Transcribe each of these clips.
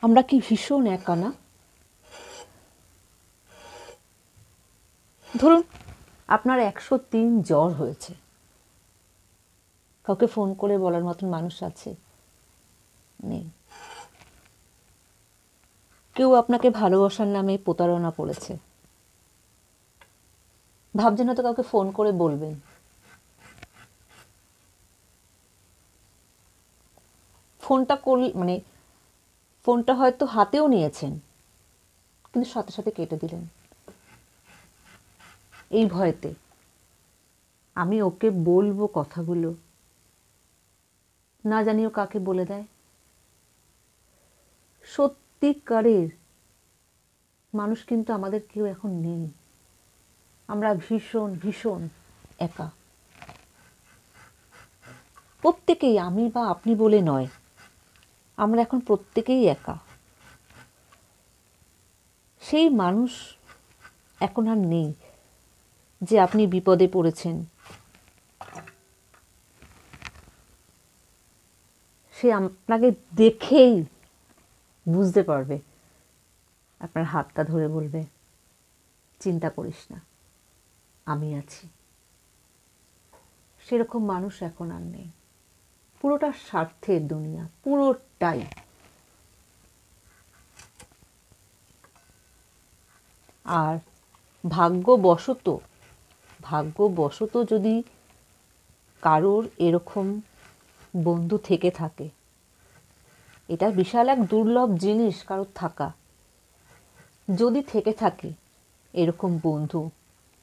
আমরা কি ভীষণ একা না? ধরুন আপনার 103 জ্বর হয়েছে, কাউকে ফোন করে বলার মতন মানুষ আছে? নেই। কেউ আপনাকে ভালোবাসার নামে প্রতারণা করেছে, ভাবছেন হয়তো কাউকে ফোন করে বলবেন, ফোনটা হয়তো হাতেও নিয়েছেন, কিন্তু সাথে সাথে কেটে দিলেন এই ভয়েতে আমি ওকে বলবো কথাগুলো, না জানিও কাকে বলে দেয়। সত্যিকারের মানুষ কিন্তু আমাদের কেউ এখন নেই। আমরা ভীষণ ভীষণ একা, প্রত্যেকেই, আমি বা আপনি বলে নয়, আমরা এখন প্রত্যেকেই একা। সেই মানুষ এখন আর নেই যে আপনি বিপদে পড়েছেন, সে আপনাকে দেখেই বুঝতে পারবে, আপনার হাতটা ধরে বলবে, চিন্তা করিস না, আমি আছি। সেরকম মানুষ এখন আর নেই। পুরোটা স্বার্থের দুনিয়া, পুরোটাই। আর ভাগ্যবশত যদি কারোর এরকম বন্ধু থেকে থাকে, এটা বিশাল এক দুর্লভ জিনিস কারোর থাকা। যদি থেকে থাকে এরকম বন্ধু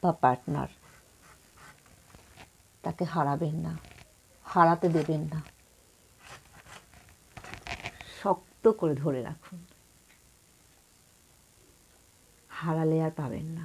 বা পার্টনার, তাকে হারাবেন না, হারাতে দেবেন না, শক্ত করে ধরে রাখুন, হারালে আর পাবেন না।